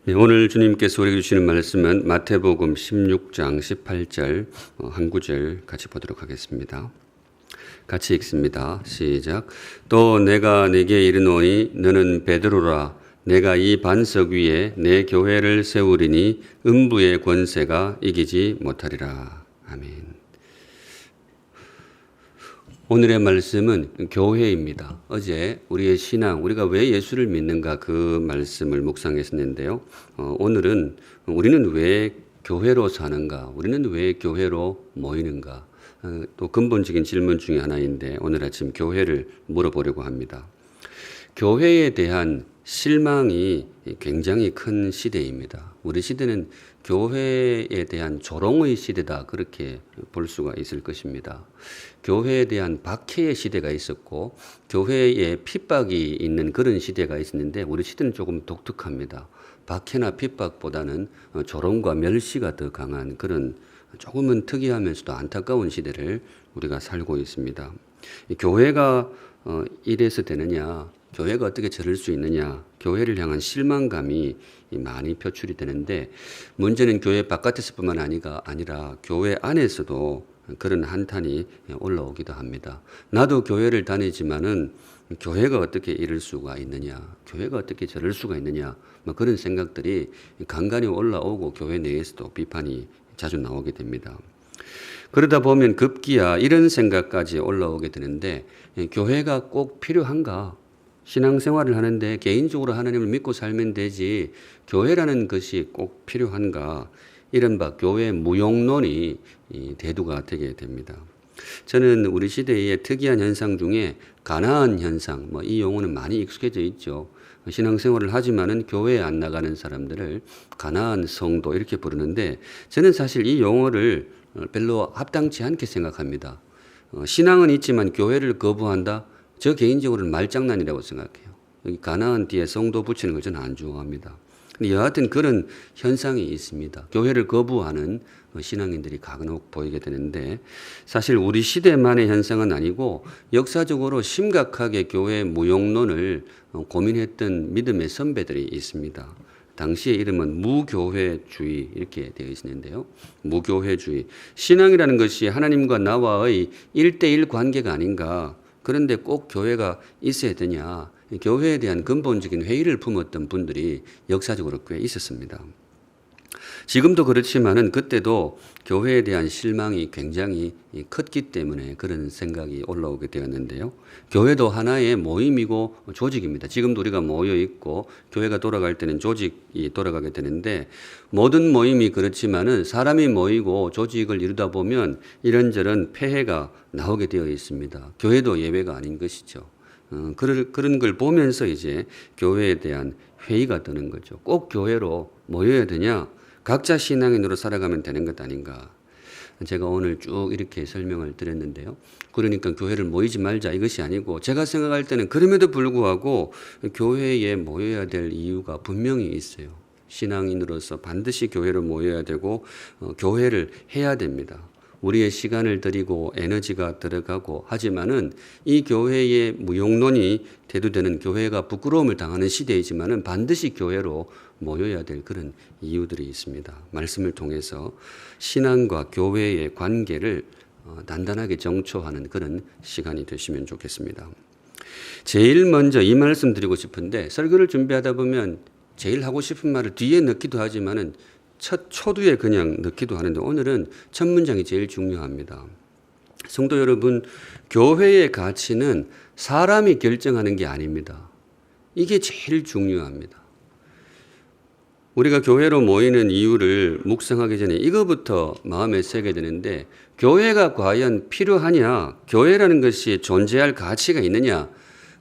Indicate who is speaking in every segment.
Speaker 1: 네, 오늘 주님께서 우리에게 주시는 말씀은 마태복음 16장 18절 한 구절 같이 보도록 하겠습니다. 같이 읽습니다. 시작. 또 내가 네게 이르노니 너는 베드로라. 내가 이 반석 위에 내 교회를 세우리니 음부의 권세가 이기지 못하리라. 아멘. 오늘의 말씀은 교회입니다. 어제 우리의 신앙, 우리가 왜 예수를 믿는가 그 말씀을 묵상했었는데요. 오늘은 우리는 왜 교회로 사는가, 우리는 왜 교회로 모이는가, 또 근본적인 질문 중에 하나인데 오늘 아침 교회를 물어보려고 합니다. 교회에 대한 실망이 굉장히 큰 시대입니다. 우리 시대는 교회에 대한 조롱의 시대다, 그렇게 볼 수가 있을 것입니다. 교회에 대한 박해의 시대가 있었고 교회에 핍박이 있는 그런 시대가 있었는데 우리 시대는 조금 독특합니다. 박해나 핍박보다는 조롱과 멸시가 더 강한 그런 조금은 특이하면서도 안타까운 시대를 우리가 살고 있습니다. 교회가 이래서 되느냐, 교회가 어떻게 저럴 수 있느냐, 교회를 향한 실망감이 많이 표출이 되는데 문제는 교회 바깥에서뿐만 아니라 교회 안에서도 그런 한탄이 올라오기도 합니다. 나도 교회를 다니지만은 교회가 어떻게 이럴 수가 있느냐, 교회가 어떻게 저럴 수가 있느냐, 그런 생각들이 간간히 올라오고 교회 내에서도 비판이 자주 나오게 됩니다. 그러다 보면 급기야 이런 생각까지 올라오게 되는데 교회가 꼭 필요한가? 신앙생활을 하는데 개인적으로 하나님을 믿고 살면 되지 교회라는 것이 꼭 필요한가? 이른바 교회 무용론이 대두가 되게 됩니다. 저는 우리 시대의 특이한 현상 중에 가나안 현상, 이 용어는 많이 익숙해져 있죠. 신앙생활을 하지만은 교회에 안 나가는 사람들을 가나안 성도 이렇게 부르는데 저는 사실 이 용어를 별로 합당치 않게 생각합니다. 신앙은 있지만 교회를 거부한다? 저 개인적으로는 말장난이라고 생각해요. 여기 가나안 뒤에 성도 붙이는 걸 저는 안 좋아합니다. 근데 여하튼 그런 현상이 있습니다. 교회를 거부하는 신앙인들이 간혹 보이게 되는데 사실 우리 시대만의 현상은 아니고 역사적으로 심각하게 교회 무용론을 고민했던 믿음의 선배들이 있습니다. 당시의 이름은 무교회주의 이렇게 되어 있는데요. 무교회주의. 신앙이라는 것이 하나님과 나와의 1대1 관계가 아닌가. 그런데 꼭 교회가 있어야 되냐. 교회에 대한 근본적인 회의를 품었던 분들이 역사적으로 꽤 있었습니다. 지금도 그렇지만은 그때도 교회에 대한 실망이 굉장히 컸기 때문에 그런 생각이 올라오게 되었는데요. 교회도 하나의 모임이고 조직입니다. 지금도 우리가 모여 있고 교회가 돌아갈 때는 조직이 돌아가게 되는데 모든 모임이 그렇지만은 사람이 모이고 조직을 이루다 보면 이런저런 폐해가 나오게 되어 있습니다. 교회도 예외가 아닌 것이죠. 그런 걸 보면서 이제 교회에 대한 회의가 드는 거죠. 꼭 교회로 모여야 되냐? 각자 신앙인으로 살아가면 되는 것 아닌가. 제가 오늘 쭉 이렇게 설명을 드렸는데요. 그러니까 교회를 모이지 말자 이것이 아니고 제가 생각할 때는 그럼에도 불구하고 교회에 모여야 될 이유가 분명히 있어요. 신앙인으로서 반드시 교회로 모여야 되고 교회를 해야 됩니다. 우리의 시간을 들이고 에너지가 들어가고 하지만은 이 교회의 무용론이 대두되는 교회가 부끄러움을 당하는 시대이지만은 반드시 교회로 모여야 될 그런 이유들이 있습니다. 말씀을 통해서 신앙과 교회의 관계를 단단하게 정초하는 그런 시간이 되시면 좋겠습니다. 제일 먼저 이 말씀 드리고 싶은데 설교를 준비하다 보면 제일 하고 싶은 말을 뒤에 넣기도 하지만은 첫 초두에 그냥 넣기도 하는데 오늘은 첫 문장이 제일 중요합니다. 성도 여러분, 교회의 가치는 사람이 결정하는 게 아닙니다. 이게 제일 중요합니다. 우리가 교회로 모이는 이유를 묵상하기 전에 이거부터 마음에 새게 되는데 교회가 과연 필요하냐, 교회라는 것이 존재할 가치가 있느냐,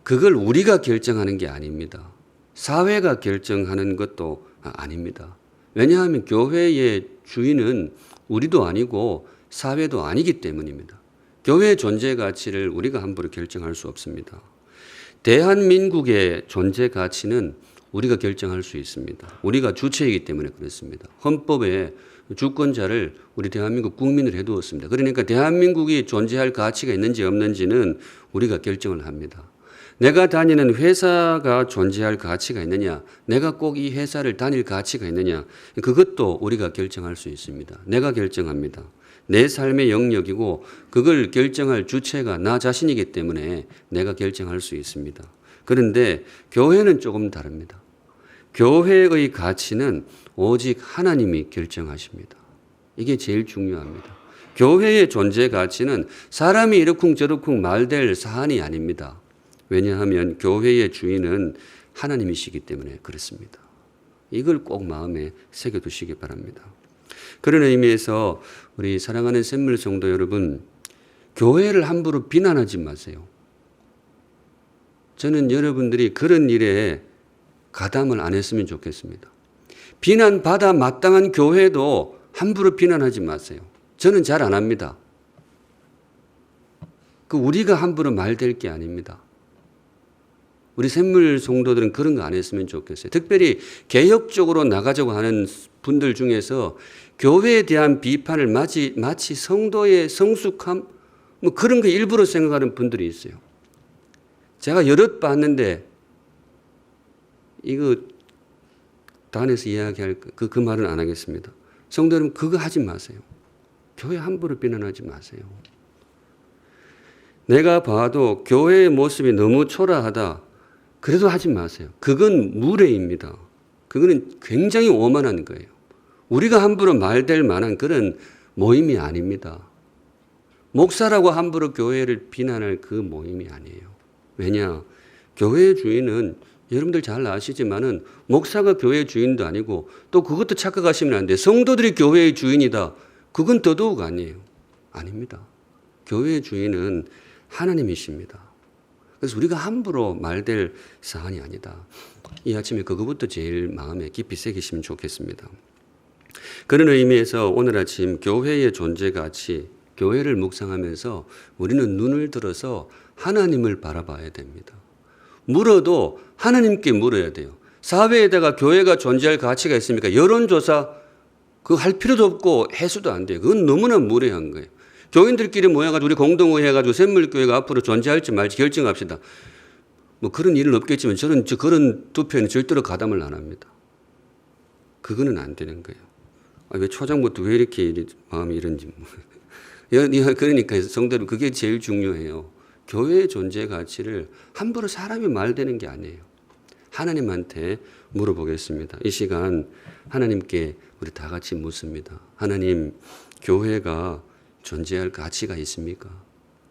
Speaker 1: 그걸 우리가 결정하는 게 아닙니다. 사회가 결정하는 것도 아닙니다. 왜냐하면 교회의 주인은 우리도 아니고 사회도 아니기 때문입니다. 교회의 존재 가치를 우리가 함부로 결정할 수 없습니다. 대한민국의 존재 가치는 우리가 결정할 수 있습니다. 우리가 주체이기 때문에 그렇습니다. 헌법에 주권자를 우리 대한민국 국민을 해두었습니다. 그러니까 대한민국이 존재할 가치가 있는지 없는지는 우리가 결정을 합니다. 내가 다니는 회사가 존재할 가치가 있느냐, 내가 꼭 이 회사를 다닐 가치가 있느냐, 그것도 우리가 결정할 수 있습니다. 내가 결정합니다. 내 삶의 영역이고 그걸 결정할 주체가 나 자신이기 때문에 내가 결정할 수 있습니다. 그런데 교회는 조금 다릅니다. 교회의 가치는 오직 하나님이 결정하십니다. 이게 제일 중요합니다. 교회의 존재 가치는 사람이 이러쿵저러쿵 말될 사안이 아닙니다. 왜냐하면 교회의 주인은 하나님이시기 때문에 그렇습니다. 이걸 꼭 마음에 새겨두시기 바랍니다. 그런 의미에서 우리 사랑하는 샘물 성도 여러분, 교회를 함부로 비난하지 마세요. 저는 여러분들이 그런 일에 가담을 안 했으면 좋겠습니다. 비난받아 마땅한 교회도 함부로 비난하지 마세요. 저는 잘 안 합니다. 우리가 함부로 말될 게 아닙니다. 우리 샘물 성도들은 그런 거 안 했으면 좋겠어요. 특별히 개혁적으로 나가자고 하는 분들 중에서 교회에 대한 비판을 마치 성도의 성숙함, 뭐 그런 거 일부러 생각하는 분들이 있어요. 제가 여럿 봤는데 이거 단에서 이야기할 그 말은 안 하겠습니다. 성도 여러분, 그거 하지 마세요. 교회 함부로 비난하지 마세요. 내가 봐도 교회의 모습이 너무 초라하다. 그래도 하지 마세요. 그건 무례입니다. 그거는 굉장히 오만한 거예요. 우리가 함부로 말될 만한 그런 모임이 아닙니다. 목사라고 함부로 교회를 비난할 그 모임이 아니에요. 왜냐? 교회의 주인은 여러분들 잘 아시지만은 목사가 교회의 주인도 아니고 또 그것도 착각하시면 안 돼요. 성도들이 교회의 주인이다. 그건 더더욱 아니에요. 아닙니다. 교회의 주인은 하나님이십니다. 그래서 우리가 함부로 말될 사안이 아니다. 이 아침에 그거부터 제일 마음에 깊이 새기시면 좋겠습니다. 그런 의미에서 오늘 아침 교회의 존재 가치, 교회를 묵상하면서 우리는 눈을 들어서 하나님을 바라봐야 됩니다. 물어도 하나님께 물어야 돼요. 사회에다가 교회가 존재할 가치가 있습니까? 여론조사 그거 할 필요도 없고 해수도 안 돼요. 그건 너무나 무례한 거예요. 교인들끼리 모여가지고 우리 공동회의 해가지고 샘물교회가 앞으로 존재할지 말지 결정합시다. 뭐 그런 일은 없겠지만 저는 그런 투표에는 절대로 가담을 안 합니다. 그거는 안 되는 거예요. 왜 초장부터 왜 이렇게 마음이 이런지. 그러니까 성도들 그게 제일 중요해요. 교회의 존재 가치를 함부로 사람이 말되는 게 아니에요. 하나님한테 물어보겠습니다. 이 시간 하나님께 우리 다 같이 묻습니다. 하나님, 교회가 존재할 가치가 있습니까?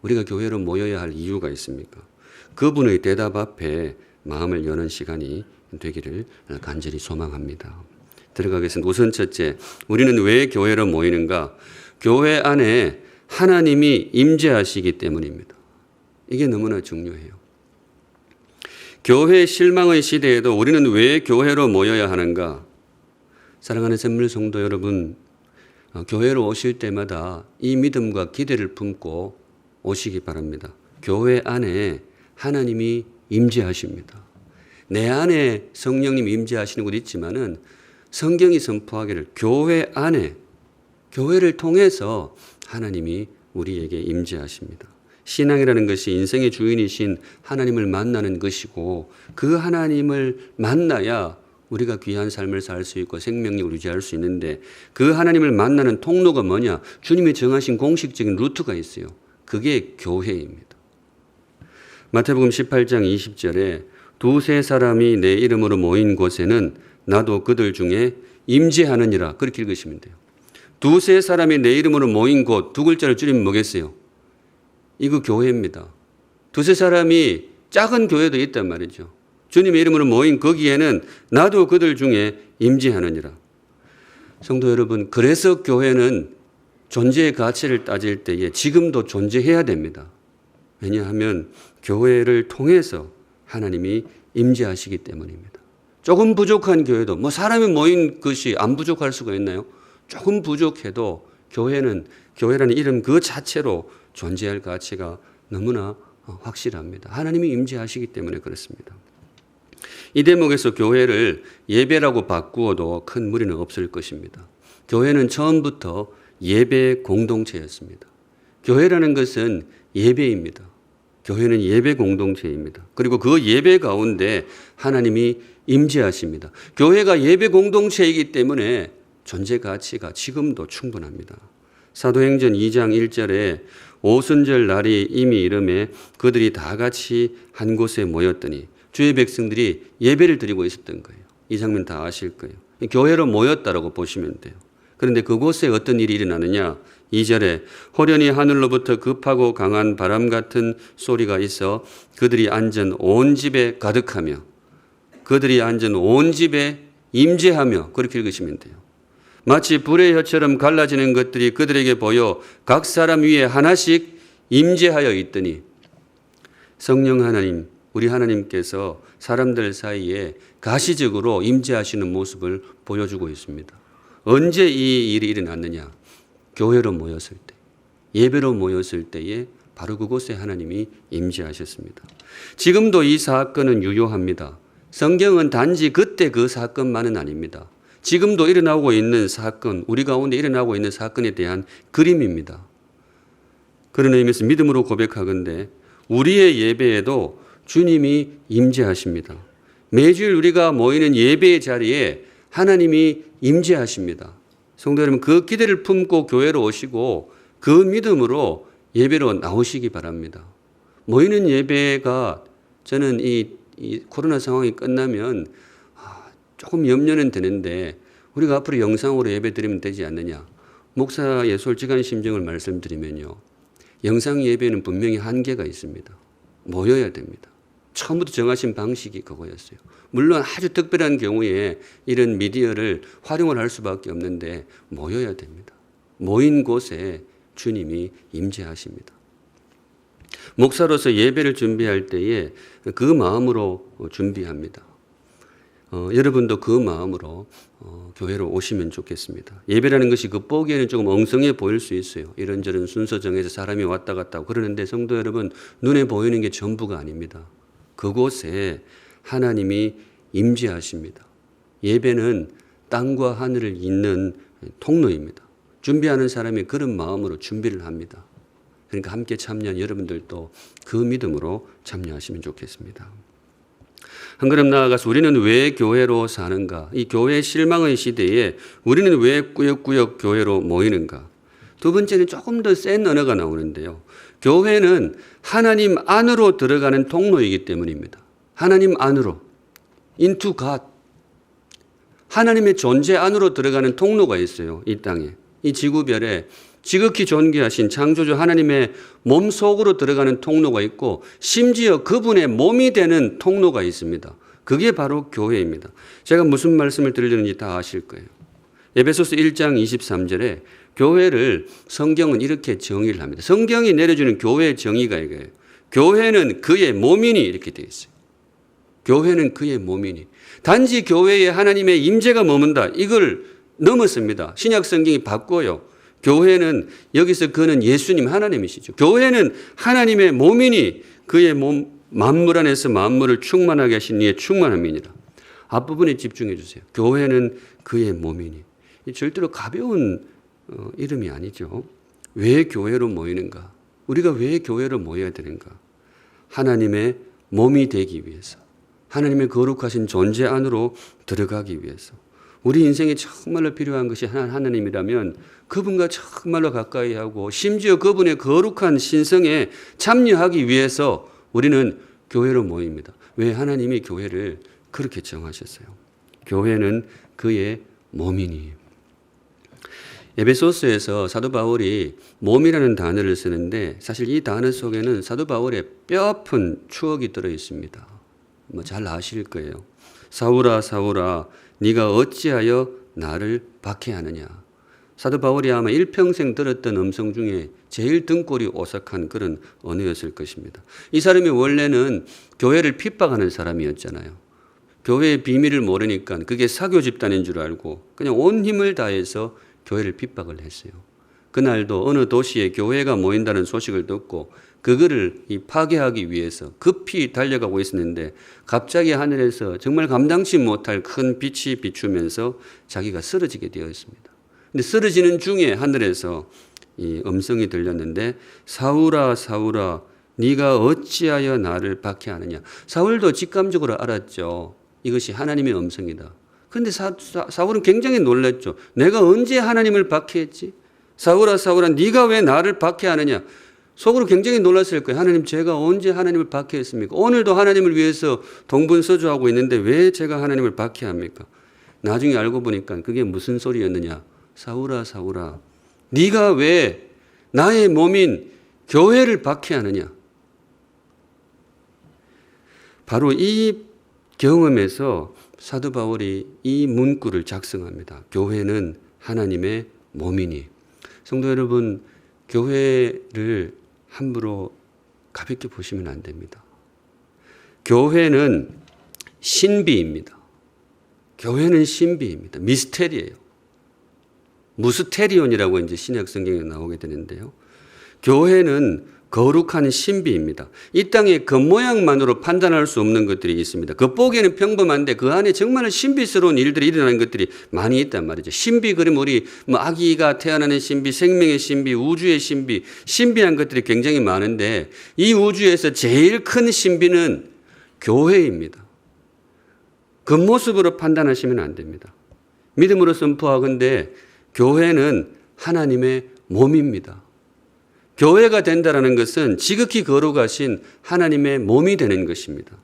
Speaker 1: 우리가 교회로 모여야 할 이유가 있습니까? 그분의 대답 앞에 마음을 여는 시간이 되기를 간절히 소망합니다. 들어가겠습니다. 우선 첫째, 우리는 왜 교회로 모이는가? 교회 안에 하나님이 임재하시기 때문입니다. 이게 너무나 중요해요. 교회 실망의 시대에도 우리는 왜 교회로 모여야 하는가? 사랑하는 샘물 성도 여러분, 교회로 오실 때마다 이 믿음과 기대를 품고 오시기 바랍니다. 교회 안에 하나님이 임재하십니다. 내 안에 성령님이 임재하시는 곳 있지만은 성경이 선포하기를 교회 안에, 교회를 통해서 하나님이 우리에게 임재하십니다. 신앙이라는 것이 인생의 주인이신 하나님을 만나는 것이고 그 하나님을 만나야 우리가 귀한 삶을 살 수 있고 생명력을 유지할 수 있는데 그 하나님을 만나는 통로가 뭐냐? 주님이 정하신 공식적인 루트가 있어요. 그게 교회입니다. 마태복음 18장 20절에 두세 사람이 내 이름으로 모인 곳에는 나도 그들 중에 임재하느니라. 그렇게 읽으시면 돼요. 두세 사람이 내 이름으로 모인 곳, 두 글자를 줄이면 뭐겠어요? 이거 교회입니다. 두세 사람이 작은 교회도 있단 말이죠. 주님의 이름으로 모인 거기에는 나도 그들 중에 임재하느니라. 성도 여러분, 그래서 교회는 존재의 가치를 따질 때에 지금도 존재해야 됩니다. 왜냐하면 교회를 통해서 하나님이 임재하시기 때문입니다. 조금 부족한 교회도 뭐 사람이 모인 것이 안 부족할 수가 있나요? 조금 부족해도 교회라는 이름 그 자체로 존재할 가치가 너무나 확실합니다. 하나님이 임재하시기 때문에 그렇습니다. 이 대목에서 교회를 예배라고 바꾸어도 큰 무리는 없을 것입니다. 교회는 처음부터 예배 공동체였습니다. 교회라는 것은 예배입니다. 교회는 예배 공동체입니다. 그리고 그 예배 가운데 하나님이 임재하십니다. 교회가 예배 공동체이기 때문에 존재 가치가 지금도 충분합니다. 사도행전 2장 1절에 오순절 날이 이미 이름에 그들이 다 같이 한 곳에 모였더니 주의 백성들이 예배를 드리고 있었던 거예요. 이 장면 다 아실 거예요. 교회로 모였다라고 보시면 돼요. 그런데 그곳에 어떤 일이 일어나느냐? 2절에 호련히 하늘로부터 급하고 강한 바람 같은 소리가 있어 그들이 앉은 온 집에 가득하며 그들이 앉은 온 집에 임재하며 그렇게 읽으시면 돼요. 마치 불의 혀처럼 갈라지는 것들이 그들에게 보여 각 사람 위에 하나씩 임재하여 있더니 성령 하나님, 우리 하나님께서 사람들 사이에 가시적으로 임재하시는 모습을 보여주고 있습니다. 언제 이 일이 일어났느냐? 교회로 모였을 때, 예배로 모였을 때에 바로 그곳에 하나님이 임재하셨습니다. 지금도 이 사건은 유효합니다. 성경은 단지 그때 그 사건만은 아닙니다. 지금도 일어나고 있는 사건, 우리 가운데 일어나고 있는 사건에 대한 그림입니다. 그런 의미에서 믿음으로 고백하건대 우리의 예배에도 주님이 임재하십니다. 매주일 우리가 모이는 예배의 자리에 하나님이 임재하십니다. 성도 여러분, 그 기대를 품고 교회로 오시고 그 믿음으로 예배로 나오시기 바랍니다. 모이는 예배가 저는 이 코로나 상황이 끝나면 조금 염려는 되는데 우리가 앞으로 영상으로 예배 드리면 되지 않느냐. 목사의 솔직한 심정을 말씀드리면요. 영상 예배는 분명히 한계가 있습니다. 모여야 됩니다. 처음부터 정하신 방식이 그거였어요. 물론 아주 특별한 경우에 이런 미디어를 활용을 할 수밖에 없는데 모여야 됩니다. 모인 곳에 주님이 임재하십니다. 목사로서 예배를 준비할 때에 그 마음으로 준비합니다. 여러분도 그 마음으로 교회로 오시면 좋겠습니다. 예배라는 것이 겉보기에는 조금 엉성해 보일 수 있어요. 이런저런 순서 정해서 사람이 왔다 갔다 하고 그러는데 성도 여러분, 눈에 보이는 게 전부가 아닙니다. 그곳에 하나님이 임재하십니다. 예배는 땅과 하늘을 잇는 통로입니다. 준비하는 사람이 그런 마음으로 준비를 합니다. 그러니까 함께 참여한 여러분들도 그 믿음으로 참여하시면 좋겠습니다. 한 걸음 나아가서 우리는 왜 교회로 사는가? 이 교회 실망의 시대에 우리는 왜 꾸역꾸역 교회로 모이는가? 두 번째는 조금 더 센 언어가 나오는데요. 교회는 하나님 안으로 들어가는 통로이기 때문입니다. 하나님 안으로. into God. 하나님의 존재 안으로 들어가는 통로가 있어요. 이 땅에. 이 지구별에 지극히 존귀하신 창조주 하나님의 몸 속으로 들어가는 통로가 있고 심지어 그분의 몸이 되는 통로가 있습니다. 그게 바로 교회입니다. 제가 무슨 말씀을 드리려는지 다 아실 거예요. 에베소서 1장 23절에 교회를 성경은 이렇게 정의를 합니다. 성경이 내려주는 교회의 정의가 이거예요. 교회는 그의 몸이니 이렇게 되어 있어요. 교회는 그의 몸이니. 단지 교회에 하나님의 임재가 머문다. 이걸 넘었습니다. 신약 성경이 바꿔요. 교회는 여기서 그는 예수님 하나님이시죠. 교회는 하나님의 몸이니 그의 몸 만물 안에서 만물을 충만하게 하신 이의 충만함이니라. 앞부분에 집중해 주세요. 교회는 그의 몸이니. 절대로 가벼운 이름이 아니죠. 왜 교회로 모이는가? 우리가 왜 교회로 모여야 되는가? 하나님의 몸이 되기 위해서. 하나님의 거룩하신 존재 안으로 들어가기 위해서. 우리 인생에 정말로 필요한 것이 하나님이라면 그분과 정말로 가까이 하고 심지어 그분의 거룩한 신성에 참여하기 위해서 우리는 교회로 모입니다. 왜 하나님이 교회를 그렇게 정하셨어요? 교회는 그의 몸이니. 에베소서에서 사도 바울이 몸이라는 단어를 쓰는데 사실 이 단어 속에는 사도 바울의 뼈아픈 추억이 들어 있습니다. 잘 아실 거예요. 사울아 사울아 네가 어찌하여 나를 박해하느냐. 사도 바울이 아마 일평생 들었던 음성 중에 제일 등골이 오싹한 그런 언어였을 것입니다. 이 사람이 원래는 교회를 핍박하는 사람이었잖아요. 교회의 비밀을 모르니까 그게 사교 집단인 줄 알고 그냥 온 힘을 다해서 교회를 핍박을 했어요. 그날도 어느 도시에 교회가 모인다는 소식을 듣고 그거를 파괴하기 위해서 급히 달려가고 있었는데 갑자기 하늘에서 정말 감당치 못할 큰 빛이 비추면서 자기가 쓰러지게 되었습니다. 근데 쓰러지는 중에 하늘에서 이 음성이 들렸는데 사울아 사울아 네가 어찌하여 나를 박해하느냐. 사울도 직감적으로 알았죠. 이것이 하나님의 음성이다. 그런데 사울은 굉장히 놀랐죠. 내가 언제 하나님을 박해했지? 사울아 사울아 네가 왜 나를 박해하느냐. 속으로 굉장히 놀랐을 거예요. 하나님 제가 언제 하나님을 박해했습니까? 오늘도 하나님을 위해서 동분서주하고 있는데 왜 제가 하나님을 박해합니까? 나중에 알고 보니까 그게 무슨 소리였느냐. 사울아 사울아 네가 왜 나의 몸인 교회를 박해하느냐. 바로 이 경험에서 사도 바울이 이 문구를 작성합니다. 교회는 하나님의 몸이니. 성도 여러분, 교회를 함부로 가볍게 보시면 안 됩니다. 교회는 신비입니다. 교회는 신비입니다. 미스테리예요. 무스테리온이라고 이제 신약 성경에 나오게 되는데요. 교회는 거룩한 신비입니다. 이 땅의 겉모양만으로 판단할 수 없는 것들이 있습니다. 겉보기에는 평범한데 그 안에 정말 신비스러운 일들이 일어나는 것들이 많이 있단 말이죠. 신비 그림 우리 아기가 태어나는 신비, 생명의 신비, 우주의 신비, 신비한 것들이 굉장히 많은데 이 우주에서 제일 큰 신비는 교회입니다. 겉모습으로 판단하시면 안 됩니다. 믿음으로 선포하건대 교회는 하나님의 몸입니다. 교회가 된다는 것은 지극히 거룩하신 하나님의 몸이 되는 것입니다.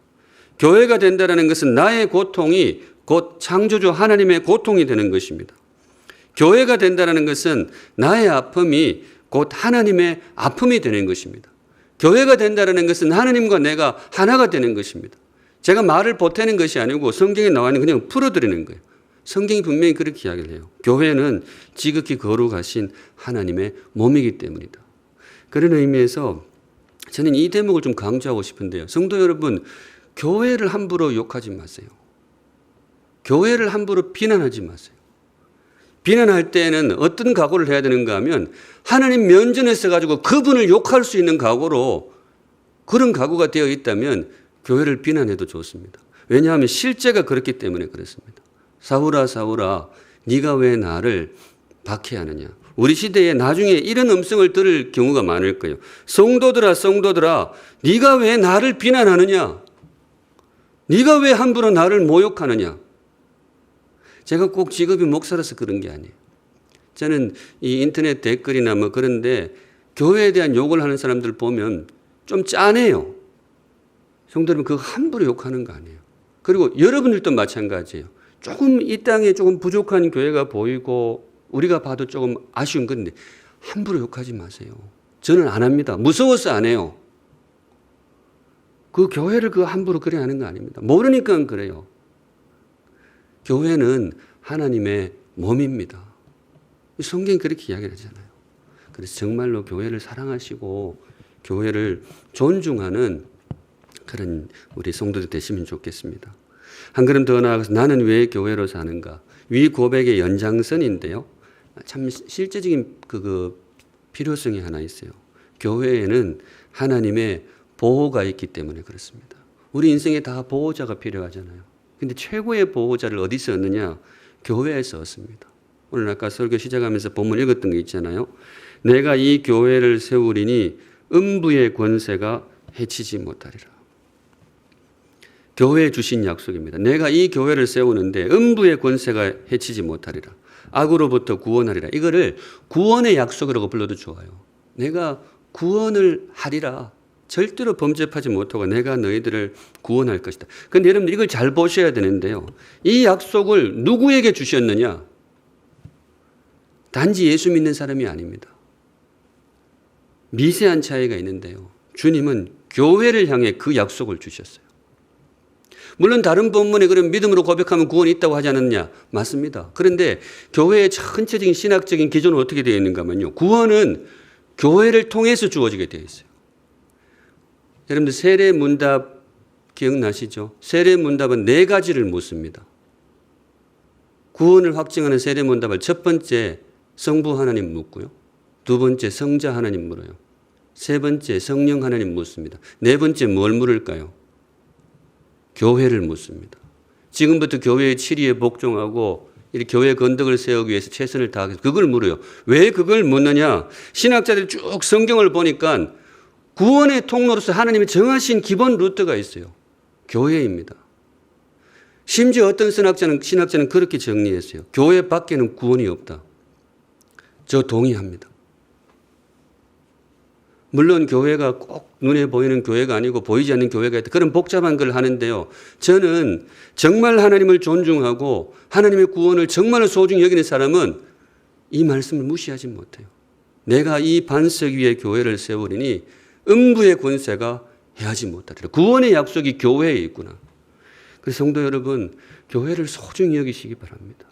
Speaker 1: 교회가 된다는 것은 나의 고통이 곧 창조주 하나님의 고통이 되는 것입니다. 교회가 된다는 것은 나의 아픔이 곧 하나님의 아픔이 되는 것입니다. 교회가 된다는 것은 하나님과 내가 하나가 되는 것입니다. 제가 말을 보태는 것이 아니고 성경에 나와 있는 그냥 풀어드리는 거예요. 성경이 분명히 그렇게 이야기를 해요. 교회는 지극히 거룩하신 하나님의 몸이기 때문이다. 그런 의미에서 저는 이 대목을 좀 강조하고 싶은데요. 성도 여러분, 교회를 함부로 욕하지 마세요. 교회를 함부로 비난하지 마세요. 비난할 때에는 어떤 각오를 해야 되는가 하면 하나님 면전에 서가지고 그분을 욕할 수 있는 각오로 그런 각오가 되어 있다면 교회를 비난해도 좋습니다. 왜냐하면 실제가 그렇기 때문에 그렇습니다. 사울아 사울아 네가 왜 나를 박해하느냐. 우리 시대에 나중에 이런 음성을 들을 경우가 많을 거예요. 성도들아 성도들아 네가 왜 나를 비난하느냐. 네가 왜 함부로 나를 모욕하느냐. 제가 꼭 직업이 목사라서 그런 게 아니에요. 저는 이 인터넷 댓글이나 뭐 그런데 교회에 대한 욕을 하는 사람들 보면 좀 짠해요. 성도 여러분 그거 함부로 욕하는 거 아니에요. 그리고 여러분들도 마찬가지예요. 조금 이 땅에 조금 부족한 교회가 보이고 우리가 봐도 조금 아쉬운 건데 함부로 욕하지 마세요. 저는 안 합니다. 무서워서 안 해요. 그 교회를 그 함부로 그래 하는 거 아닙니다. 모르니까 그래요. 교회는 하나님의 몸입니다. 성경이 그렇게 이야기를 하잖아요. 그래서 정말로 교회를 사랑하시고 교회를 존중하는 그런 우리 성도들 되시면 좋겠습니다. 한 걸음 더 나아가서 나는 왜 교회로 사는가? 위 고백의 연장선인데요. 참 실제적인 그 필요성이 하나 있어요. 교회에는 하나님의 보호가 있기 때문에 그렇습니다. 우리 인생에 다 보호자가 필요하잖아요. 근데 최고의 보호자를 어디서 얻느냐? 교회에서 얻습니다. 오늘 아까 설교 시작하면서 본문 읽었던 게 있잖아요. 내가 이 교회를 세우리니 음부의 권세가 해치지 못하리라. 교회에 주신 약속입니다. 내가 이 교회를 세우는데 음부의 권세가 해치지 못하리라. 악으로부터 구원하리라. 이거를 구원의 약속이라고 불러도 좋아요. 내가 구원을 하리라. 절대로 범죄하지 못하고 내가 너희들을 구원할 것이다. 그런데 여러분 이걸 잘 보셔야 되는데요. 이 약속을 누구에게 주셨느냐? 단지 예수 믿는 사람이 아닙니다. 미세한 차이가 있는데요. 주님은 교회를 향해 그 약속을 주셨어요. 물론 다른 본문에 그런 믿음으로 고백하면 구원이 있다고 하지 않았냐? 맞습니다. 그런데 교회의 전체적인 신학적인 기준은 어떻게 되어 있는가 하면요. 구원은 교회를 통해서 주어지게 되어 있어요. 여러분들 세례 문답 기억나시죠? 세례 문답은 4가지를 묻습니다. 구원을 확증하는 세례 문답을 첫 번째 성부 하나님 묻고요. 두 번째 성자 하나님 물어요. 세 번째 성령 하나님 묻습니다. 네 번째 뭘 물을까요? 교회를 묻습니다. 지금부터 교회의 치리에 복종하고 이렇게 교회 건덕을 세우기 위해서 최선을 다하겠습니다. 그걸 물어요. 왜 그걸 묻느냐? 신학자들이 쭉 성경을 보니까 구원의 통로로서 하나님이 정하신 기본 루트가 있어요. 교회입니다. 심지어 어떤 신학자는 그렇게 정리했어요. 교회 밖에는 구원이 없다. 저 동의합니다. 물론 교회가 꼭 눈에 보이는 교회가 아니고 보이지 않는 교회가 있다. 그런 복잡한 걸 하는데요. 저는 정말 하나님을 존중하고 하나님의 구원을 정말 소중히 여기는 사람은 이 말씀을 무시하지 못해요. 내가 이 반석 위에 교회를 세우리니 음부의 권세가 해하지 못하리라. 구원의 약속이 교회에 있구나. 그래서 성도 여러분, 교회를 소중히 여기시기 바랍니다.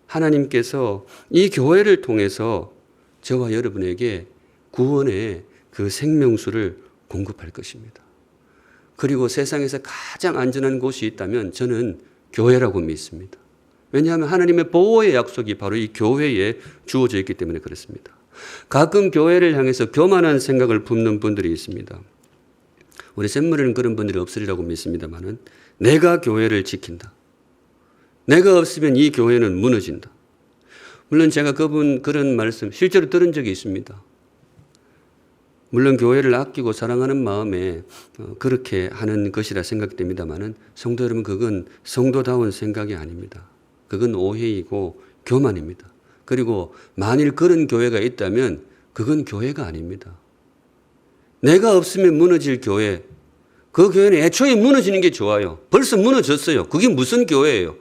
Speaker 1: 하나님께서 이 교회를 통해서 저와 여러분에게 구원의 그 생명수를 공급할 것입니다. 그리고 세상에서 가장 안전한 곳이 있다면 저는 교회라고 믿습니다. 왜냐하면 하나님의 보호의 약속이 바로 이 교회에 주어져 있기 때문에 그렇습니다. 가끔 교회를 향해서 교만한 생각을 품는 분들이 있습니다. 우리 샘물에는 그런 분들이 없으리라고 믿습니다만은 내가 교회를 지킨다. 내가 없으면 이 교회는 무너진다. 물론 제가 그런 말씀 실제로 들은 적이 있습니다. 물론 교회를 아끼고 사랑하는 마음에 그렇게 하는 것이라 생각됩니다만은 성도 여러분, 그건 성도다운 생각이 아닙니다. 그건 오해이고 교만입니다. 그리고 만일 그런 교회가 있다면 그건 교회가 아닙니다. 내가 없으면 무너질 교회, 그 교회는 애초에 무너지는 게 좋아요. 벌써 무너졌어요. 그게 무슨 교회예요?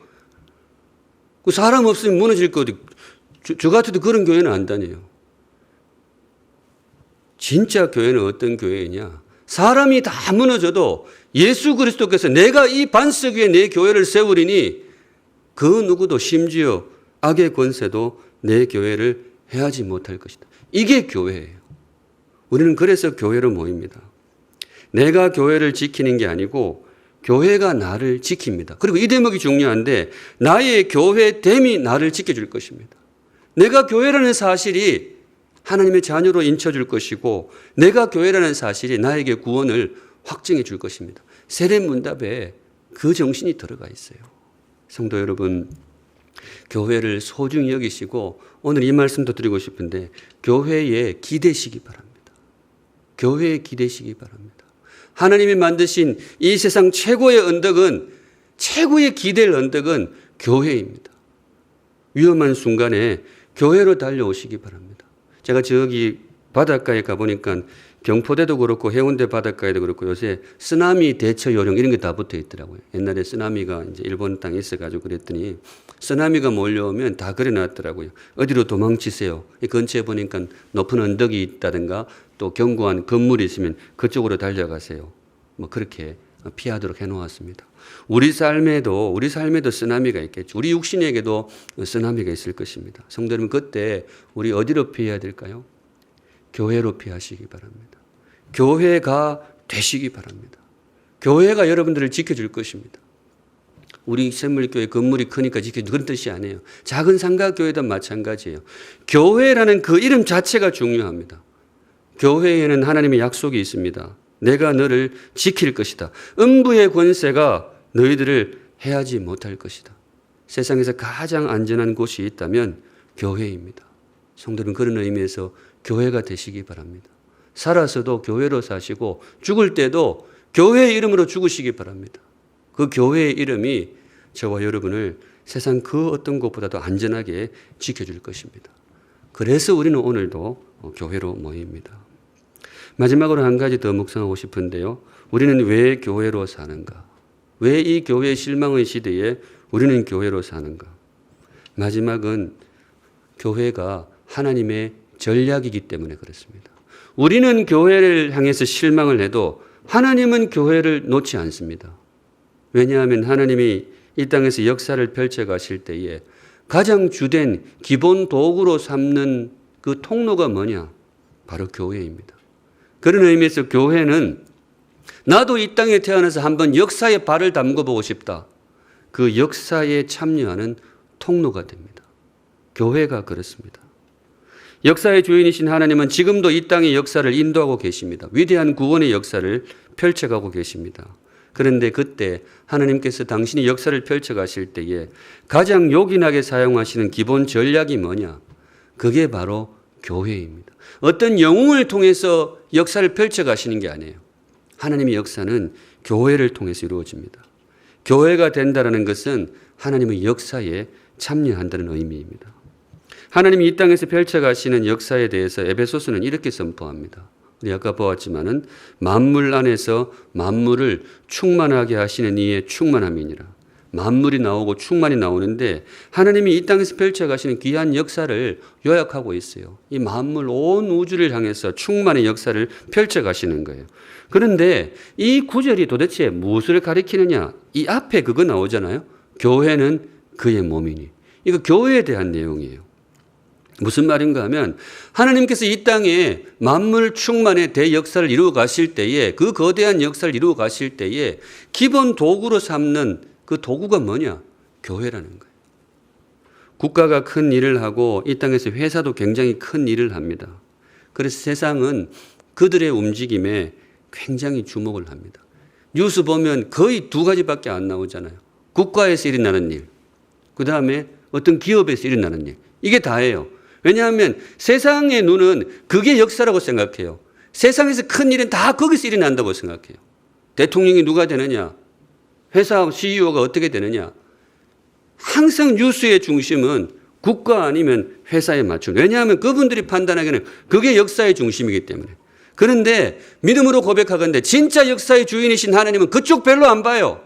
Speaker 1: 그 사람 없으면 무너질 거, 저 같아도 그런 교회는 안 다녀요. 진짜 교회는 어떤 교회이냐? 사람이 다 무너져도 예수 그리스도께서 내가 이 반석 위에 내 교회를 세우리니 그 누구도 심지어 악의 권세도 내 교회를 해하지 못할 것이다. 이게 교회예요. 우리는 그래서 교회로 모입니다. 내가 교회를 지키는 게 아니고 교회가 나를 지킵니다. 그리고 이 대목이 중요한데 나의 교회됨이 나를 지켜줄 것입니다. 내가 교회라는 사실이 하나님의 자녀로 인쳐줄 것이고 내가 교회라는 사실이 나에게 구원을 확증해 줄 것입니다. 세례문답에 그 정신이 들어가 있어요. 성도 여러분, 교회를 소중히 여기시고 오늘 이 말씀도 드리고 싶은데 교회에 기대시기 바랍니다. 교회에 기대시기 바랍니다. 하나님이 만드신 이 세상 최고의 언덕은, 최고의 기댈 언덕은 교회입니다. 위험한 순간에 교회로 달려오시기 바랍니다. 제가 저기 바닷가에 가보니까 경포대도 그렇고 해운대 바닷가에도 그렇고 요새 쓰나미 대처 요령 이런 게 다 붙어 있더라고요. 옛날에 쓰나미가 이제 일본 땅에 있어가지고 그랬더니 쓰나미가 몰려오면 다 그려놨더라고요. 어디로 도망치세요. 이 근처에 보니까 높은 언덕이 있다든가 또 견고한 건물이 있으면 그쪽으로 달려가세요. 뭐 그렇게 피하도록 해놓았습니다. 우리 삶에도 쓰나미가 있겠죠. 우리 육신에게도 쓰나미가 있을 것입니다. 성도 여러분, 그때 우리 어디로 피해야 될까요? 교회로 피하시기 바랍니다. 교회가 되시기 바랍니다. 교회가 여러분들을 지켜줄 것입니다. 우리 샘물교회 건물이 크니까 지켜줄 그런 뜻이 아니에요. 작은 상가교회도 마찬가지예요. 교회라는 그 이름 자체가 중요합니다. 교회에는 하나님의 약속이 있습니다. 내가 너를 지킬 것이다. 음부의 권세가 너희들을 해하지 못할 것이다. 세상에서 가장 안전한 곳이 있다면 교회입니다. 성도는 그런 의미에서 교회가 되시기 바랍니다. 살아서도 교회로 사시고 죽을 때도 교회의 이름으로 죽으시기 바랍니다. 그 교회의 이름이 저와 여러분을 세상 그 어떤 곳보다도 안전하게 지켜줄 것입니다. 그래서 우리는 오늘도 교회로 모입니다. 마지막으로 한 가지 더 묵상하고 싶은데요. 우리는 왜 교회로 사는가? 왜 이 교회의 실망의 시대에 우리는 교회로 사는가? 마지막은 교회가 하나님의 전략이기 때문에 그렇습니다. 우리는 교회를 향해서 실망을 해도 하나님은 교회를 놓지 않습니다. 왜냐하면 하나님이 이 땅에서 역사를 펼쳐 가실 때에 가장 주된 기본 도구로 삼는 그 통로가 뭐냐? 바로 교회입니다. 그런 의미에서 교회는 나도 이 땅에 태어나서 한번 역사에 발을 담궈보고 싶다. 그 역사에 참여하는 통로가 됩니다. 교회가 그렇습니다. 역사의 주인이신 하나님은 지금도 이 땅의 역사를 인도하고 계십니다. 위대한 구원의 역사를 펼쳐가고 계십니다. 그런데 그때 하나님께서 당신이 역사를 펼쳐가실 때에 가장 요긴하게 사용하시는 기본 전략이 뭐냐? 그게 바로 교회입니다. 어떤 영웅을 통해서 역사를 펼쳐가시는 게 아니에요. 하나님의 역사는 교회를 통해서 이루어집니다. 교회가 된다는 것은 하나님의 역사에 참여한다는 의미입니다. 하나님이 이 땅에서 펼쳐가시는 역사에 대해서 에베소서는 이렇게 선포합니다. 우리 아까 보았지만은 만물 안에서 만물을 충만하게 하시는 이의 충만함이니라. 만물이 나오고 충만이 나오는데 하나님이 이 땅에서 펼쳐가시는 귀한 역사를 요약하고 있어요. 이 만물 온 우주를 향해서 충만의 역사를 펼쳐가시는 거예요. 그런데 이 구절이 도대체 무엇을 가리키느냐? 이 앞에 그거 나오잖아요. 교회는 그의 몸이니. 이거 교회에 대한 내용이에요. 무슨 말인가 하면 하나님께서 이 땅에 만물 충만의 대역사를 이루어 가실 때에 그 거대한 역사를 이루어 가실 때에 기본 도구로 삼는 그 도구가 뭐냐? 교회라는 거예요. 국가가 큰 일을 하고 이 땅에서 회사도 굉장히 큰 일을 합니다. 그래서 세상은 그들의 움직임에 굉장히 주목을 합니다. 뉴스 보면 거의 두 가지밖에 안 나오잖아요. 국가에서 일어나는 일, 그 다음에 어떤 기업에서 일어나는 일. 이게 다예요. 왜냐하면 세상의 눈은 그게 역사라고 생각해요. 세상에서 큰 일은 다 거기서 일어난다고 생각해요. 대통령이 누가 되느냐? 회사 CEO가 어떻게 되느냐? 항상 뉴스의 중심은 국가 아니면 회사에 맞추는. 왜냐하면 그분들이 판단하기에는 그게 역사의 중심이기 때문에. 그런데 믿음으로 고백하건대 진짜 역사의 주인이신 하나님은 그쪽 별로 안 봐요.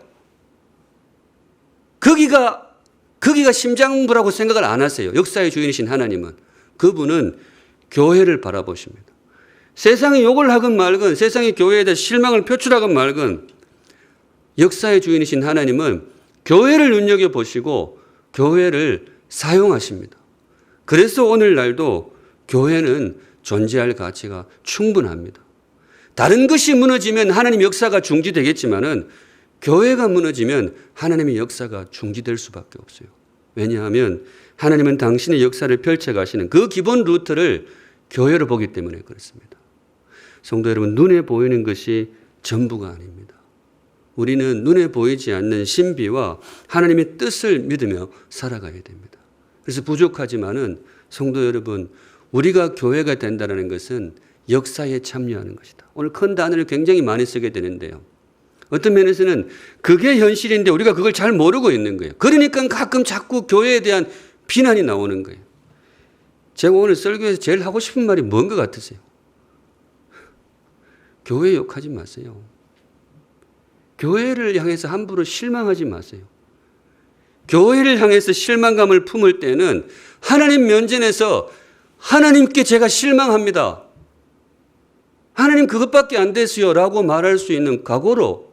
Speaker 1: 거기가 심장부라고 생각을 안 하세요. 역사의 주인이신 하나님은. 그분은 교회를 바라보십니다. 세상이 욕을 하건 말건 세상이 교회에 대해 실망을 표출하건 말건 역사의 주인이신 하나님은 교회를 눈여겨보시고 교회를 사용하십니다. 그래서 오늘날도 교회는 존재할 가치가 충분합니다. 다른 것이 무너지면 하나님 역사가 중지되겠지만은 교회가 무너지면 하나님의 역사가 중지될 수밖에 없어요. 왜냐하면 하나님은 당신의 역사를 펼쳐가시는 그 기본 루트를 교회로 보기 때문에 그렇습니다. 성도 여러분, 눈에 보이는 것이 전부가 아닙니다. 우리는 눈에 보이지 않는 신비와 하나님의 뜻을 믿으며 살아가야 됩니다. 그래서 부족하지만은 성도 여러분, 우리가 교회가 된다는 것은 역사에 참여하는 것이다. 오늘 큰 단어를 굉장히 많이 쓰게 되는데요. 어떤 면에서는 그게 현실인데 우리가 그걸 잘 모르고 있는 거예요. 그러니까 가끔 자꾸 교회에 대한 비난이 나오는 거예요. 제가 오늘 설교에서 제일 하고 싶은 말이 뭔 것 같으세요? 교회 욕하지 마세요. 교회를 향해서 함부로 실망하지 마세요. 교회를 향해서 실망감을 품을 때는 하나님 면전에서 하나님께 제가 실망합니다. 하나님 그것밖에 안 됐어요 라고 말할 수 있는 각오로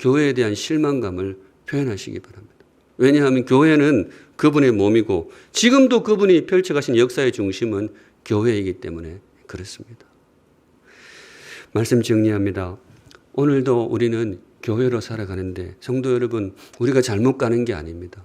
Speaker 1: 교회에 대한 실망감을 표현하시기 바랍니다. 왜냐하면 교회는 그분의 몸이고 지금도 그분이 펼쳐가신 역사의 중심은 교회이기 때문에 그렇습니다. 말씀 정리합니다. 오늘도 우리는 교회로 살아가는데 성도 여러분, 우리가 잘못 가는 게 아닙니다.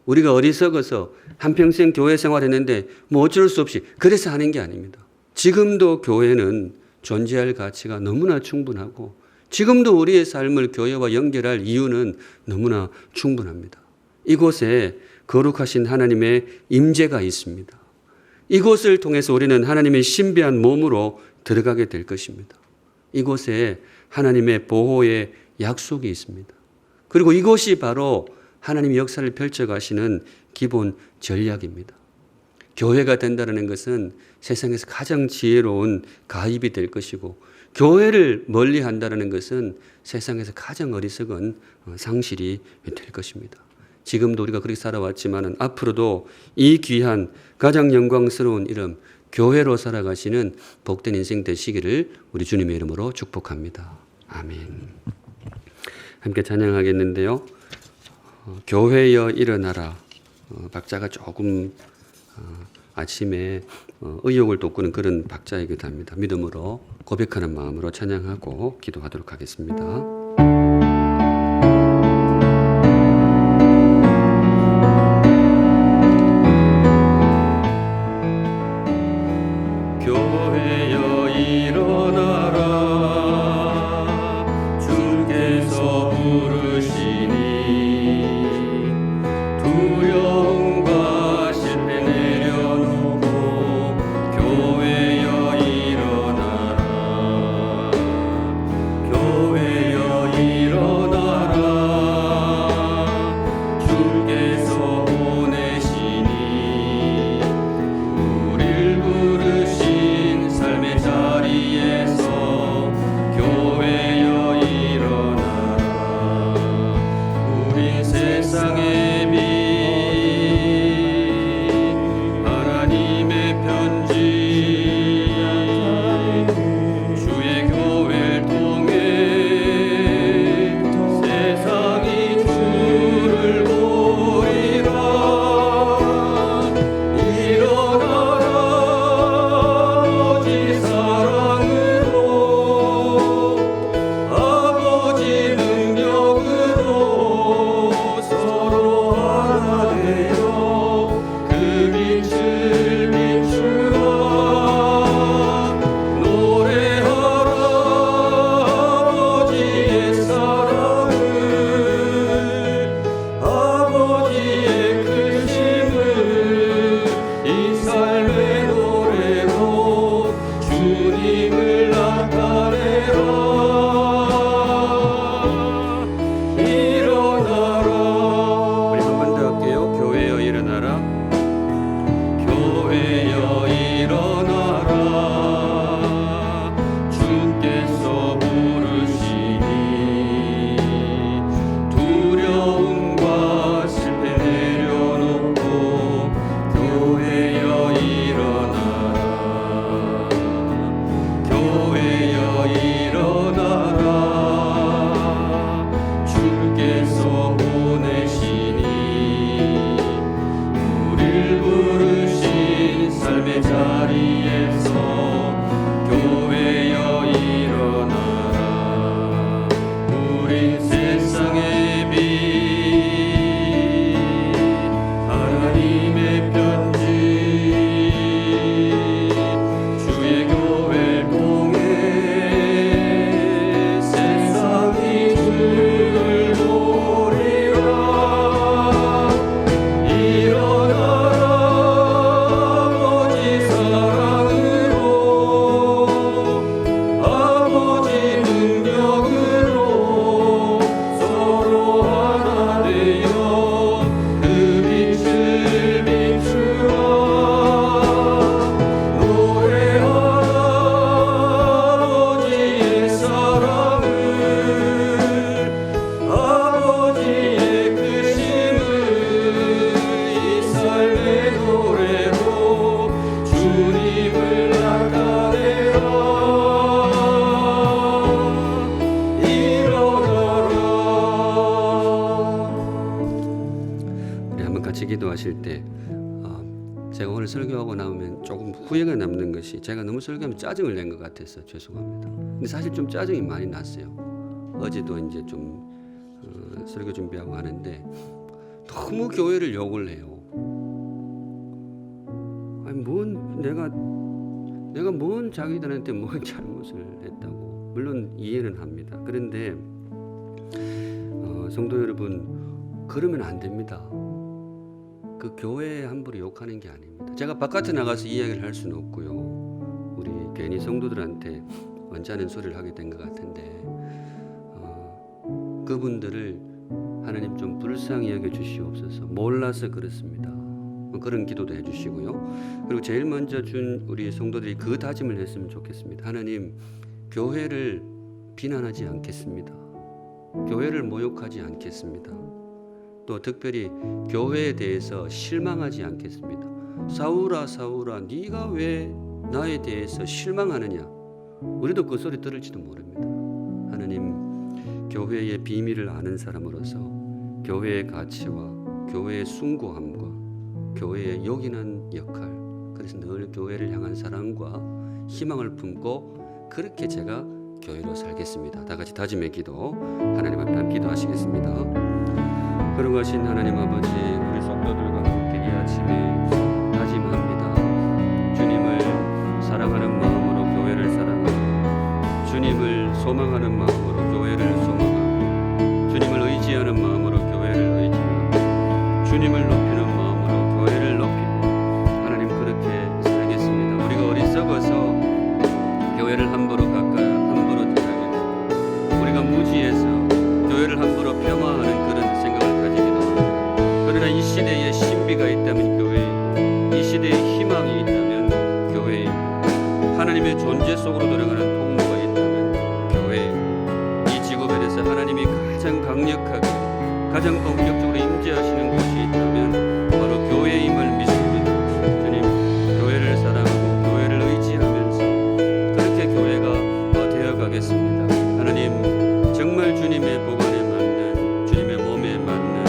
Speaker 1: 우리가 어리석어서 한평생 교회 생활했는데 뭐 어쩔 수 없이 그래서 하는 게 아닙니다. 지금도 교회는 존재할 가치가 너무나 충분하고 지금도 우리의 삶을 교회와 연결할 이유는 너무나 충분합니다. 이곳에 거룩하신 하나님의 임재가 있습니다. 이곳을 통해서 우리는 하나님의 신비한 몸으로 들어가게 될 것입니다. 이곳에 하나님의 보호의 약속이 있습니다. 그리고 이곳이 바로 하나님의 역사를 펼쳐가시는 기본 전략입니다. 교회가 된다는 것은 세상에서 가장 지혜로운 가입이 될 것이고 교회를 멀리 한다는 것은 세상에서 가장 어리석은 상실이 될 것입니다. 지금도 우리가 그렇게 살아왔지만 앞으로도 이 귀한 가장 영광스러운 이름 교회로 살아가시는 복된 인생 되시기를 우리 주님의 이름으로 축복합니다. 아멘. 함께 찬양하겠는데요. 교회여 일어나라. 박자가 조금 아침에 의욕을 돋구는 그런 박자이기도 합니다. 믿음으로 고백하는 마음으로 찬양하고 기도하도록 하겠습니다. 교회여 일어나라 주께서 부르시니 두려움과 실패 내려놓고 교회 빛을 비추어 노래하라 아버지의 사랑을 아버지의 크심을 이 삶의 노래로 주님을 나타내라 일어나라 우리 한 번 더 할게요. 교회여 일어나라 교회여 일어나라 주께서 부르시니 두려움과 실패 내려놓고 교회여 일어나라 교회여 일어나라 주께서 보내시니 우릴 부르신 삶의 자리에서 교회여 일어나라 우린 세상의 빛 하나님의 편지 주의 교회를 통해 세상이 주를 보리라 일어나라 아버지 사랑으로 아버지 능력으로 서로 하나 되어 그 빛을 비추어 노래하라 아버지의 사랑을 아버지의 크심을 이 삶의 노래로 주님을 나타내라 일어나라 우리 한번 같이 기도하실 때 제가 오늘 설교하고 나오면 조금 후회가 남는 것이 제가 너무 설교하면 짜증을 낸 것 같아서 죄송합니다. 근데 사실 좀 짜증이 많이 났어요. 어제도 이제 좀 설교 준비하고 하는데 너무 교회를 욕을 해요. 아니 뭔 내가 뭔 자기들한테 뭔 잘못을 했다고 물론 이해는 합니다. 그런데 성도 여러분 그러면 안 됩니다. 그 교회에 함부로 욕하는 게 아닙니다. 제가 바깥에 나가서 이야기를 할 수는 없고요. 우리 괜히 성도들한테 언짢은 소리를 하게 된 것 같은데 그분들을 하나님 좀 불쌍히 여겨 주시옵소서. 몰라서 그렇습니다. 그런 기도도 해주시고요. 그리고 제일 먼저 준 우리 성도들이 그 다짐을 했으면 좋겠습니다. 하나님 교회를 비난하지 않겠습니다. 교회를 모욕하지 않겠습니다. 또 특별히 교회에 대해서 실망하지 않겠습니다. 사울아 사울아 네가 왜 나에 대해서 실망하느냐. 우리도 그 소리 들을지도 모릅니다. 하나님 교회의 비밀을 아는 사람으로서 교회의 가치와 교회의 숭고함과 교회의 요긴한 역할 그래서 늘 교회를 향한 사랑과 희망을 품고 그렇게 제가 교회로 살겠습니다. 다 같이 다짐의 기도 하나님 앞에 기도하시겠습니다. 거룩하신 하나님 아버지 우리 성도들과 함께 이 아침에 다짐합니다. 주님을 사랑하는 마음으로 교회를 사랑하고 주님을 소망하는 마음으로 교회를 소망하고 주님을 의지하는 마음으로 교회를 의지하고 주님을 높이는 마음으로 교회를 높이고 하나님 그렇게 살겠습니다. 우리가 어리석어서 교회를 함부로 함부로 대하게 되고 우리가 무지해서 교회를 함부로 폄하하는 그런 생각을 가지기도 합니다. 그러나 이 시대에 신비가 있다면 교회이고 이 시대에 희망이 있다면 교회이고 하나님의 존재 속으로 들어가는 통로가 있다면 교회이고 이 지구별에서 하나님이 가장 강력하게 가장 본격적으로 임재하시는 곳이 있다면 바로 교회임을 믿습니다. 주님 교회를 사랑하고 교회를 의지하면서 그렇게 교회가 되어가겠습니다. 하나님 정말 주님의 보관에 맞는 주님의 몸에 맞는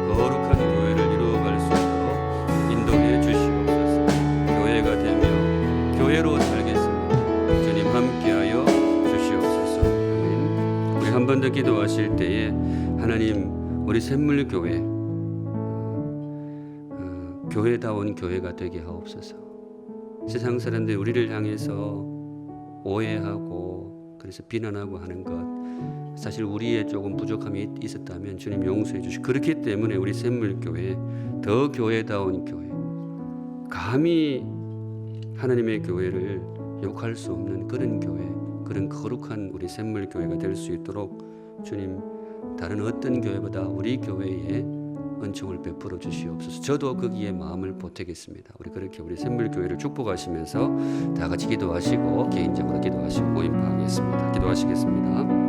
Speaker 1: 거룩한 교회를 이루어갈 수 있도록 인도해 주시옵소서. 교회가 되며 교회로 살겠습니다. 주님 함께하여 주시옵소서. 아멘. 우리 한 번 더 기도하실 때에 하나님 우리 샘물교회 교회다운 교회가 되게 하옵소서. 세상 사람들이 우리를 향해서 오해하고 그래서 비난하고 하는 것, 사실 우리의 조금 부족함이 있었다면 주님 용서해 주시고, 그렇기 때문에 우리 샘물교회 더 교회다운 교회, 감히 하나님의 교회를 욕할 수 없는 그런 교회, 그런 거룩한 우리 샘물교회가 될 수 있도록 주님 다른 어떤 교회보다 우리 교회에 은총을 베풀어 주시옵소서. 저도 거기에 마음을 보태겠습니다. 우리 그렇게 우리 샘물교회를 축복하시면서 다 같이 기도하시고 개인적으로 기도하시고 모임 파하겠습니다. 기도하시겠습니다.